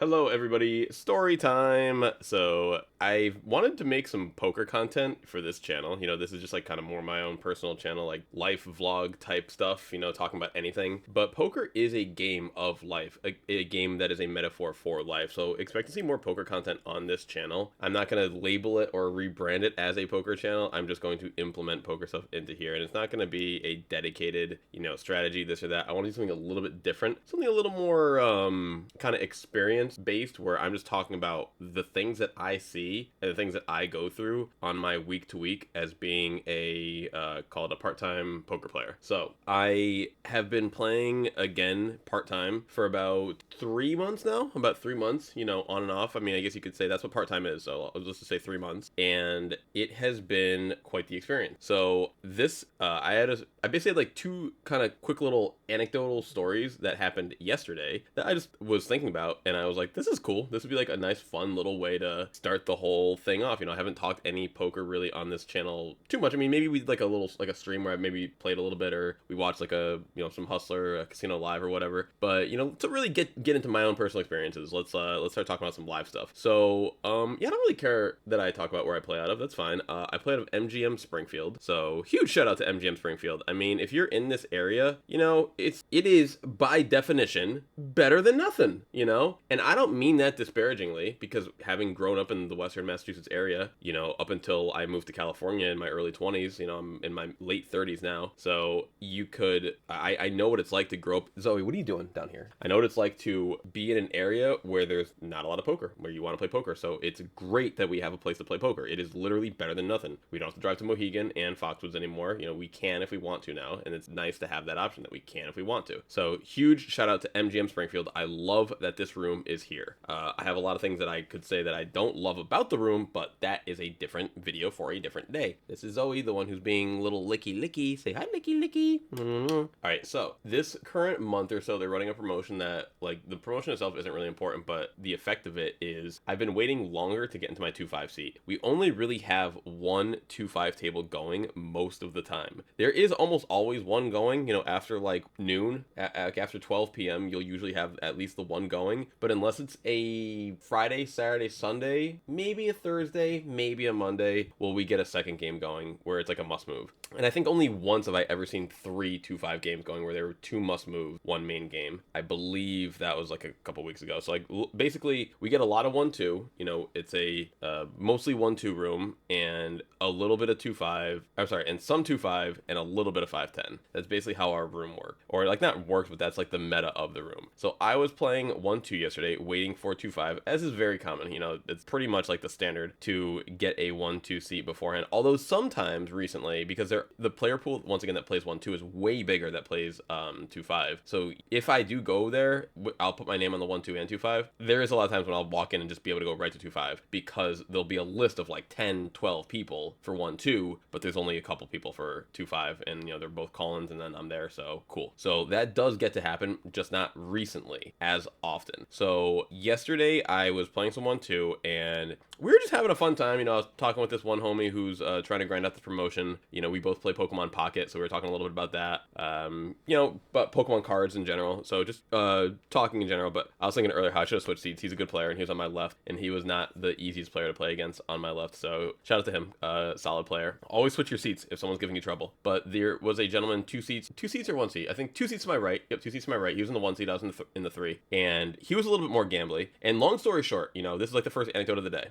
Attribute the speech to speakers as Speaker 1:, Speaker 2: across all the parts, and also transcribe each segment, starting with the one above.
Speaker 1: Hello, everybody. Story time. So, I wanted to make some poker content for this channel. This is just like kind of more my own personal channel, like life vlog type stuff, talking about anything. But poker is a game of life, a game that is a metaphor for life. So, expect to see more poker content on this channel. I'm not going to label it or rebrand it as a poker channel. I'm just going to implement poker stuff into here. And it's not going to be a dedicated, strategy, this or that. I want to do something a little bit different, something a little more kind of experience based, where I'm just talking about the things that I see and the things that I go through on my week to week as being a called a part-time poker player. So I have been playing again part-time for about 3 months now, about 3 months, on and off. I mean, I guess you could say that's what part-time is. So I'll just say 3 months, and it has been quite the experience. So this I basically had like two kind of quick little anecdotal stories that happened yesterday that I just was thinking about, and I was like, this is cool. This would be like a nice, fun little way to start the whole thing off. I haven't talked any poker really on this channel too much. I mean, maybe we did like a little, like a stream where I maybe played a little bit, or we watched like some Hustler, a Casino Live or whatever. But, to really get into my own personal experiences, let's start talking about some live stuff. So, yeah, I don't really care that I talk about where I play out of. That's fine. I play out of MGM Springfield. So, huge shout out to MGM Springfield. I mean, if you're in this area, it is by definition better than nothing, And I don't mean that disparagingly, because having grown up in the Western Massachusetts area, up until I moved to California in my early 20s, I'm in my late 30s now. So I know what it's like to grow up. Zoe, what are you doing down here? I know what it's like to be in an area where there's not a lot of poker, where you want to play poker. So it's great that we have a place to play poker. It is literally better than nothing. We don't have to drive to Mohegan and Foxwoods anymore. We can if we want to now. And it's nice to have that option that we can if we want to. So huge shout out to MGM Springfield. I love that this room is here. I have a lot of things that I could say that I don't love about the room, but that is a different video for a different day. This is Zoe, the one who's being little licky. Say hi, licky. All right, so this current month or so, they're running a promotion that, like, the promotion itself isn't really important, but the effect of it is I've been waiting longer to get into my 2-5 seat. We only really have one 2-5 table going most of the time. There is almost always one going, after like noon, after 12 p.m., you'll usually have at least the one going. But unless it's a Friday, Saturday, Sunday, maybe a Thursday, maybe a Monday, will we get a second game going where it's like a must move. And I think only once have I ever seen 3 2-5 games going where there were 2 must move, 1 main game. I believe that was like a couple weeks ago. So like basically we get a lot of 1-2. It's a mostly 1-2 room and a little bit of 2-5. I'm sorry, and some 2-5 and a little bit of 5-10. That's basically how our room works, or like not works, but that's like the meta of the room. So I was playing 1-2 yesterday, waiting for 2-5, as is very common. It's pretty much like the standard to get a 1-2 seat beforehand. Although sometimes recently, because the player pool once again that plays 1-2 is way bigger that plays 2-5. So if I do go there, I'll put my name on the 1-2 and 2-5. There is a lot of times when I'll walk in and just be able to go right to 2-5, because there'll be a list of like 10, 12 people for 1-2, but there's only a couple people for 2-5, and they're both Collins, and then I'm there. So cool. So that does get to happen, just not recently as often. So yesterday I was playing some 1-2, and we were just having a fun time. I was talking with this one homie who's trying to grind out the promotion. We both play Pokemon Pocket, so we were talking a little bit about that. But Pokemon cards in general. So just talking in general. But I was thinking earlier how I should have switched seats. He's a good player, and he was on my left, and he was not the easiest player to play against on my left. So shout out to him. Solid player. Always switch your seats if someone's giving you trouble. But there was a gentleman, 2 seats or 1 seat. I think 2 seats to my right. Yep, 2 seats to my right. He was in the 1 seat. I was in the 3, and he was a little bit more gambly. And long story short, this is like the first anecdote of the day.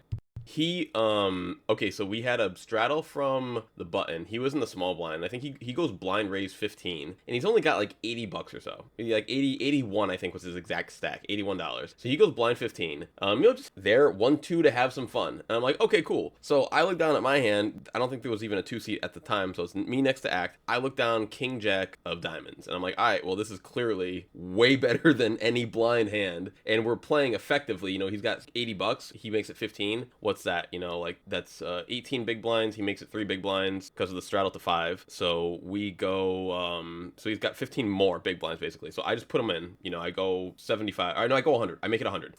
Speaker 1: Okay, so we had a straddle from the button. He was in the small blind. I think he goes blind raise 15, and he's only got like $80 or so. Maybe like 81, I think was his exact stack, $81. So he goes blind 15. Just there 1-2 to have some fun. And I'm like, okay, cool. So I look down at my hand. I don't think there was even a 2 seat at the time, so it's me next to act. I look down King Jack of diamonds, and I'm like, all right, well, this is clearly way better than any blind hand, and we're playing effectively. He's got $80. He makes it 15. What's that? That's 18 big blinds. He makes it 3 big blinds because of the straddle to 5. So we go, so he's got 15 more big blinds basically. So I just put him in, I go 75. I go 100. I make it 100.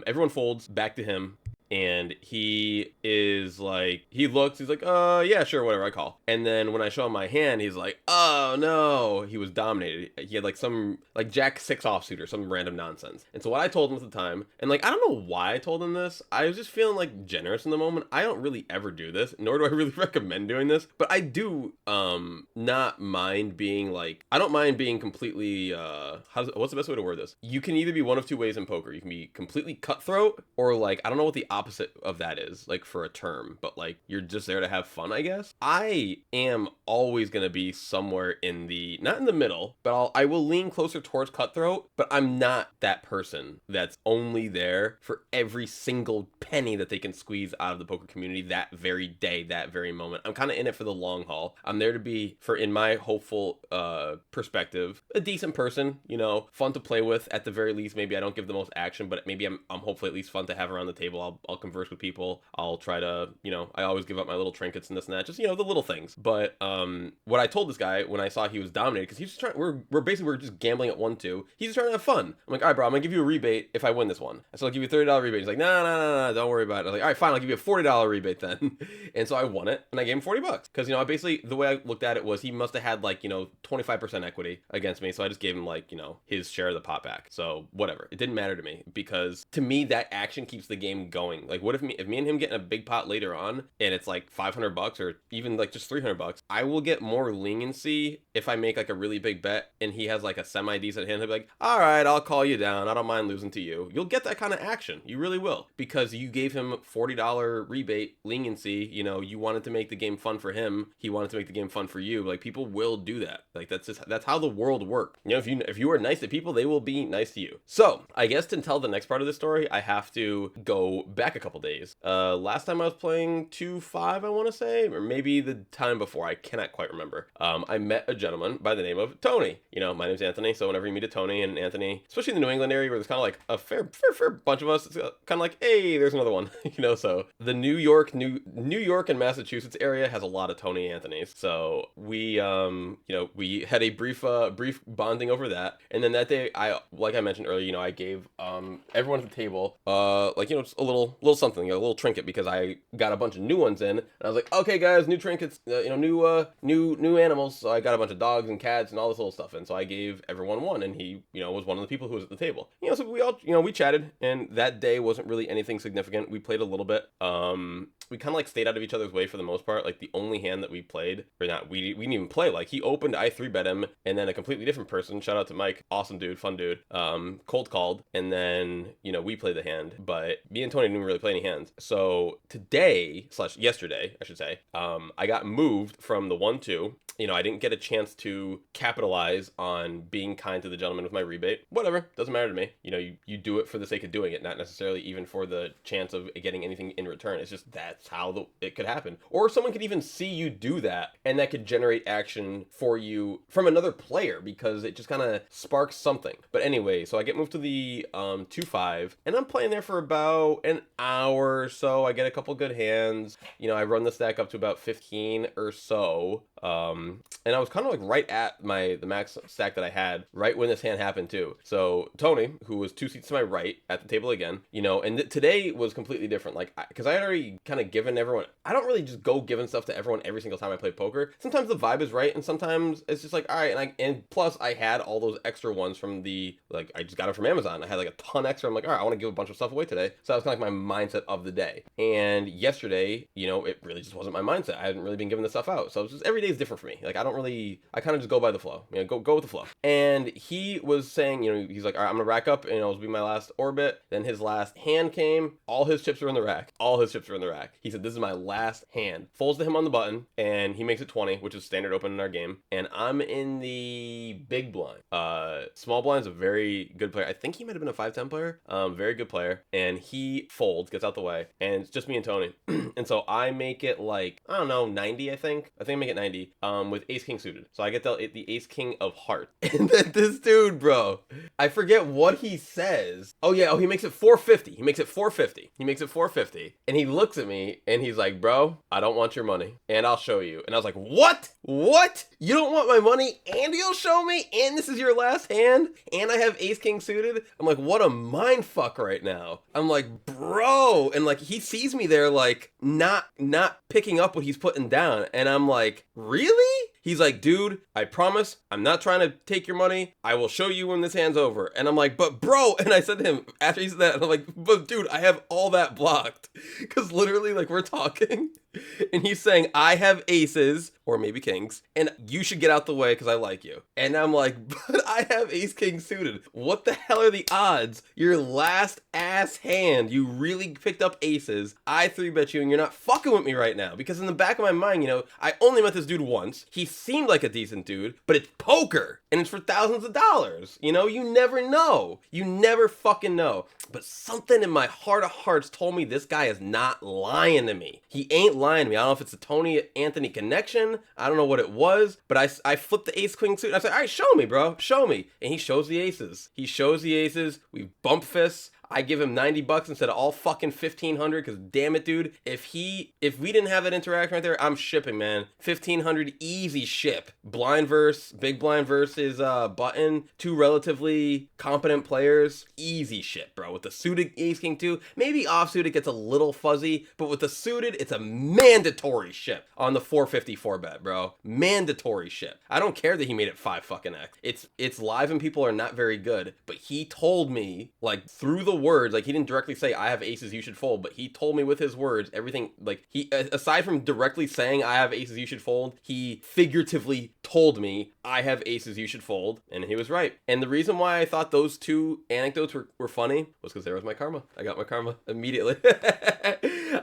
Speaker 1: Everyone folds back to him. and he is like, he looks, he's like, yeah, sure, whatever, I call. And then when I show him my hand, he's like, oh no, he was dominated. He had like some like Jack 6 offsuit or some random nonsense. And so what I told him at the time, and like I don't know why I told him this, I was just feeling like generous in the moment. I don't really ever do this, nor do I really recommend doing this, but I do not mind being like, I don't mind being completely what's the best way to word this? You can either be one of two ways in poker. You can be completely cutthroat, or like, I don't know what the opposite of that is, like for a term, but like you're just there to have fun, I guess. I am always gonna be somewhere in the, not in the middle, but I will lean closer towards cutthroat, but I'm not that person that's only there for every single penny that they can squeeze out of the poker community that very day, that very moment. I'm kind of in it for the long haul. I'm there to be, for in my hopeful perspective, a decent person, you know, fun to play with at the very least. Maybe I don't give the most action, but maybe I'm hopefully at least fun to have around the table. I'll converse with people. I'll try to, you know, I always give up my little trinkets and this and that, just, you know, the little things. But what I told this guy when I saw he was dominated, because he's just trying, we're just gambling at 1-2. He's just trying to have fun. I'm like, all right, bro, I'm gonna give you a rebate if I win this one. So I'll give you a $30 rebate. He's like, no, don't worry about it. I was like, all right, fine, I'll give you a $40 rebate then. And so I won it, and I gave him $40 because, you know, I basically, the way I looked at it was he must have had like, you know, 25% equity against me, so I just gave him like, you know, his share of the pot back. So whatever, it didn't matter to me, because to me that action keeps the game going. Like, what if me and him getting a big pot later on and it's like $500 or even like just $300, I will get more leniency if I make like a really big bet and he has like a semi-decent hand. He'll be like, all right, I'll call you down, I don't mind losing to you. You'll get that kind of action, you really will, because you gave him $40 rebate leniency. You know, you wanted to make the game fun for him, he wanted to make the game fun for you. Like, people will do that. Like, that's how the world works. You know, if you are nice to people, they will be nice to you. So I guess to tell the next part of the story, I have to go back a couple days. Last time I was playing 2-5, I want to say, or maybe the time before, I cannot quite remember. I met a gentleman by the name of Tony. You know, my name's Anthony, so whenever you meet a Tony and Anthony, especially in the New England area where there's kind of like a fair bunch of us, it's kind of like, hey, there's another one. You know, so the New York and Massachusetts area has a lot of Tony Anthonys. So we, you know, we had a brief bonding over that, and then that day, like I mentioned earlier, you know, I gave everyone at the table like, you know, just a little something, you know, a little trinket, because I got a bunch of new ones in, and I was like, okay guys, new trinkets, you know, new animals. So I got a bunch of dogs and cats and all this little stuff, and so I gave everyone one, and he, you know, was one of the people who was at the table. You know, so we all, you know, we chatted, and that day wasn't really anything significant. We played a little bit. We kind of like stayed out of each other's way for the most part. Like, the only hand that we played, or not, we didn't even play. Like, he opened, I 3-bet him, and then a completely different person, shout out to Mike, awesome dude, fun dude, cold called, and then, you know, we played the hand, but me and Tony didn't really play any hands. So yesterday, I should say, I got moved from the 1-2. You know, I didn't get a chance to capitalize on being kind to the gentleman with my rebate. Whatever, doesn't matter to me. You know, you do it for the sake of doing it, not necessarily even for the chance of getting anything in return. It's just, that's how it could happen. Or someone could even see you do that, and that could generate action for you from another player, because it just kind of sparks something. But anyway, so I get moved to the 2-5, and I'm playing there for about an hour or so. I get a couple good hands. You know, I run the stack up to about 15 or so. And I was kind of like right at the max stack that I had right when this hand happened too. So Tony, who was 2 seats to my right at the table again, you know, and today was completely different. Like, because I had already kind of given everyone, I don't really just go giving stuff to everyone every single time I play poker. Sometimes the vibe is right, and sometimes it's just like, all right, and plus I had all those extra ones from like, I just got them from Amazon. I had like a ton extra. I'm like, all right, I want to give a bunch of stuff away today. So that was kind of like my mindset of the day. And yesterday, you know, it really just wasn't my mindset. I hadn't really been giving this stuff out. So it's just, every day is different for me. Like, I kind of just go by the flow, you know, go with the flow. And he was saying, you know, he's like, all right, I'm gonna rack up, and it'll be my last orbit. Then his last hand came, all his chips are in the rack. He said, this is my last hand. Folds to him on the button, and he makes it 20, which is standard open in our game. And I'm in the big blind. Small blind's a very good player. I think he might have been a 5-10 player. Very good player. And he folds, gets out the way, and it's just me and Tony. And so I make it like, I don't know, 90, I think I make it 90, with ace king suited. So I get the ace king of heart. And then this dude, bro, I forget what he says. Oh yeah, he makes it 450. And he looks at me, me and he's like, bro, I don't want your money and I'll show you. And I was like, what? You don't want my money and you'll show me, and this is your last hand, and I have ace king suited? I'm like, what a mind fuck right now. I'm like, bro. And like, he sees me there like not picking up what he's putting down, and I'm like, really? He's like, dude, I promise I'm not trying to take your money. I will show you when this hand's over. And I'm like, but bro, and I said to him after he said that, I'm like, but dude, I have all that blocked. Because literally, like, we're talking and he's saying, I have aces or maybe kings and you should get out the way because I like you. And I'm like, but I have ace king suited. What the hell are the odds? Your last ass hand, you really picked up aces. I 3-bet you and you're not fucking with me right now. Because in the back of my mind, you know, I only met this dude once. He seemed like a decent dude, but it's poker and it's for thousands of dollars. You know, you never know. You never fucking know. But something in my heart of hearts told me this guy is not lying to me. He ain't lying to me. I don't know if it's a Tony Anthony connection. I don't know what it was, but I flipped the ace queen suit. I said, all right, show me, bro. Show me. And he shows the aces. He shows the aces. We bump fists. I give him $90 instead of all fucking $1,500 because damn it, dude, if we didn't have that interaction right there, I'm shipping, man. $1,500 easy ship. Big blind versus button, two relatively competent players, easy ship, bro. With the suited ace king two, maybe offsuited it gets a little fuzzy, but with the suited, it's a mandatory ship on the 454 bet, bro. Mandatory ship. I don't care that he made it 5 fucking X. It's live and people are not very good, but he told me like through the words, like he didn't directly say I have aces you should fold, but he told me with his words everything. Like he, aside from directly saying I have aces you should fold, he figuratively told me I have aces you should fold, and he was right. And the reason why I thought those two anecdotes were funny was because there was my karma. I got my karma immediately.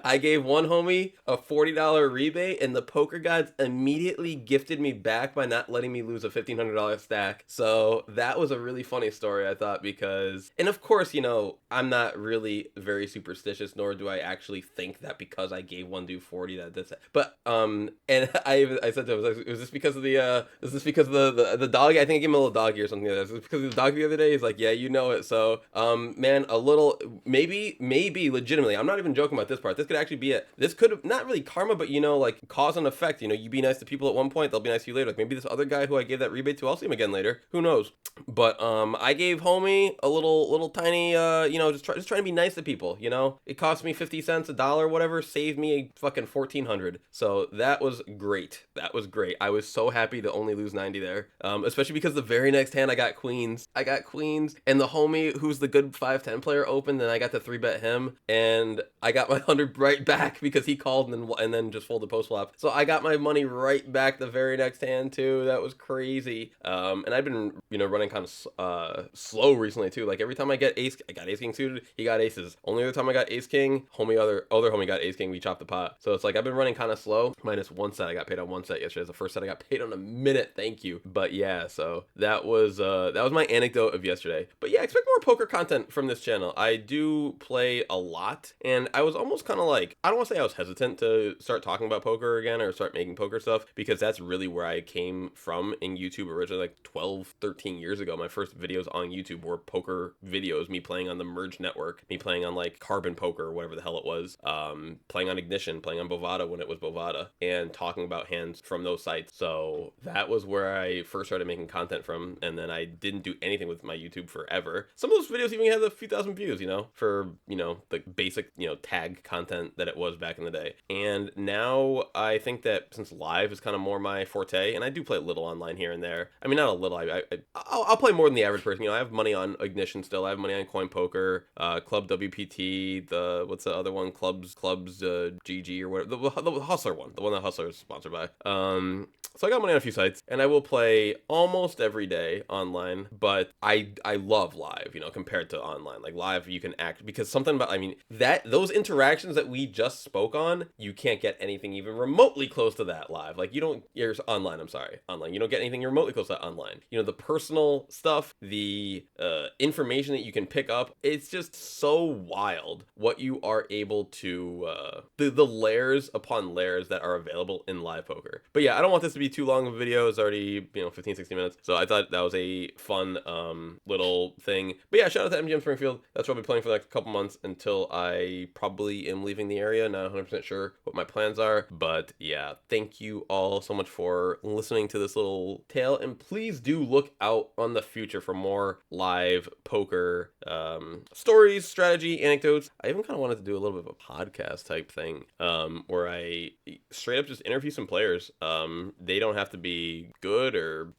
Speaker 1: I gave one homie a $40 rebate and the poker gods immediately gifted me back by not letting me lose a $1,500 stack. So that was a really funny story, I thought, because, and of course, you know, I'm not really very superstitious, nor do I actually think that because I gave one dude 40 that this, but and I said to him, was this because of the dog? I think I gave him a little doggy or something like that. Is this because of the dog the other day? He's like, yeah, you know it. So man, a little, maybe legitimately, I'm not even joking about this part. This could actually be this could have, not really karma, but you know, like cause and effect. You know, you be nice to people at one point, they'll be nice to you later. Like maybe this other guy who I gave that rebate to, I'll see him again later. Who knows? But I gave homie a little tiny, you know, just trying to be nice to people. You know, it cost me 50 cents, $1, whatever, saved me a fucking 1,400. So that was great. That was great. I was so happy to only lose 90 there, especially because the very next hand I got queens, and the homie who's the good 5-10 player opened, and I got to 3-bet him, and I got my 100 right back because he called and then just folded post flop. So I got my money right back the very next hand too. That was crazy. And I've been, you know, running kind of slow recently too. Like every time I got ace king suited, he got aces. Only other time I got ace king, other homie got ace king, we chopped the pot. So it's like I've been running kind of slow. Minus one set. I got paid on one set yesterday. It's the first set I got paid on a minute. Thank you. But yeah, so that was my anecdote of yesterday. But yeah, expect more poker content from this channel. I do play a lot, and I was almost kind of like, I don't want to say I was hesitant to start talking about poker again or start making poker stuff, because that's really where I came from in YouTube originally, like 12, 13 years ago. My first videos on YouTube were poker videos, me playing on the Merge Network, me playing on like Carbon Poker or whatever the hell it was, playing on Ignition, playing on Bovada when it was Bovada, and talking about hands from those sites. So that was where I first started making content from, and then I didn't do anything with my YouTube forever. Some of those videos even had a few thousand views, you know, for, you know, the basic, you know, tag content that it was back in the day. And now I think that since live is kind of more my forte, and I do play a little online here and there. I mean, not a little. I'll play more than the average person. You know, I have money on Ignition still. I have money on Coin Poker, Club WPT, what's the other one? Clubs GG or whatever. The Hustler one. The one that Hustler is sponsored by. So I got money on a few sites, and I will play almost every day online, but I love live, you know, compared to online. Like live, you can act, because something about, I mean, those interactions that we just spoke on, you can't get anything even remotely close to that live. Like you're online, online. You don't get anything remotely close to that online. You know, the personal stuff, the information that you can pick up, it's just so wild what you are able to the layers upon layers that are available in live poker. But yeah, I don't want this to be too long of a video. It's already 15-16 minutes, so I thought that was a fun little thing. But yeah, shout out to MGM Springfield. That's what I'll be playing for like a couple months until I probably am leaving the area. Not 100% sure what my plans are, but yeah, thank you all so much for listening to this little tale, and please do look out on the future for more live poker stories, strategy, anecdotes. I even kind of wanted to do a little bit of a podcast type thing where I straight up just interview some players. They don't have to be good or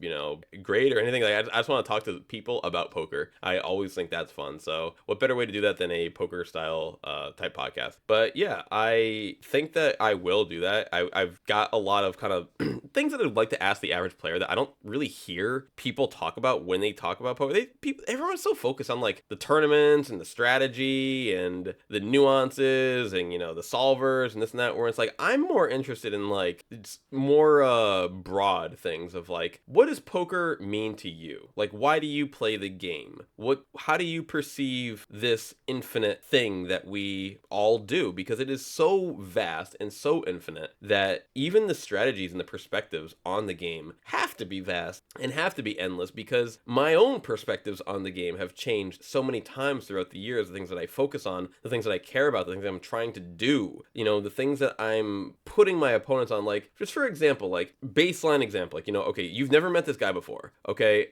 Speaker 1: great or anything. Like I just want to talk to people about poker. I always think that's fun. So what better way to do that than a poker style type podcast? But yeah, I think that I will do that. I've got a lot of kind of things that I'd like to ask the average player that I don't really hear people talk about when they talk about poker. Everyone's so focused on like the tournaments and the strategy and the nuances and the solvers and this and that, where it's like I'm more interested in like it's more broad things of like, what does poker mean to you? Like, why do you play the game? How do you perceive this infinite thing that we all do? Because it is so vast and so infinite that even the strategies and the perspectives on the game have to be vast and have to be endless, because my own perspectives on the game have changed so many times throughout the years. The things that I focus on, the things that I care about, the things that I'm trying to do, the things that I'm putting my opponents on. Like, just for example, like baseline example, like, okay, you've never met this guy before. Okay.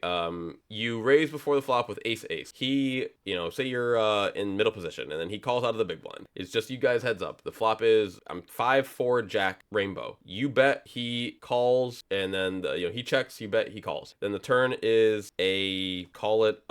Speaker 1: You raise before the flop with ace. He, say you're in middle position, and then he calls out of the big blind. It's just you guys heads up. The flop is 5-4 jack rainbow. You bet, he calls, and then he checks, you bet, he calls. Then the turn is a, call it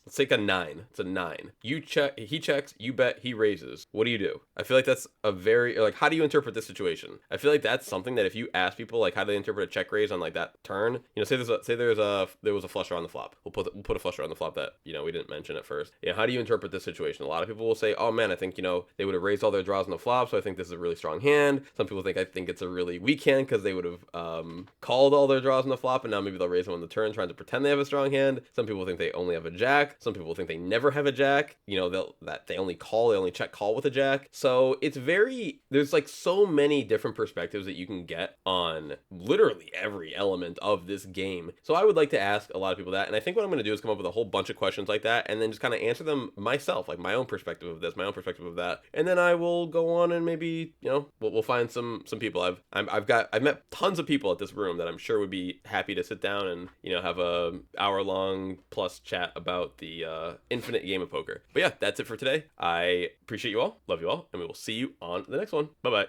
Speaker 1: let's take a 9. It's a 9. You check, he checks, you bet, he raises. What do you do? I feel like that's a very, like, how do you interpret this situation? I feel like that's something that if you ask people, like, how do they interpret a check raise on like that turn? Say there was a flusher on the flop. We'll put a flusher on the flop that we didn't mention at first. How do you interpret this situation? A lot of people will say, oh man, I think they would have raised all their draws on the flop, so I think this is a really strong hand. Some people think I think it's a really weak hand because they would have called all their draws on the flop, and now maybe they'll raise them on the turn trying to pretend they have a strong hand. Some people think they only have a jack. Some people think they never have a jack. That they only check call with a jack. So there's like so many different perspectives that you can get on literally every element of this game. So I would like to ask a lot of people that, and I think what I'm going to do is come up with a whole bunch of questions like that, and then just kind of answer them myself, like my own perspective of this, my own perspective of that, and then I will go on and maybe we'll find some people. I've met tons of people at this room that I'm sure would be happy to sit down and have a hour-long plus chat about the infinite game of poker. But yeah, that's it for today. I appreciate you all, love you all, and we will see you on the next one. Bye bye.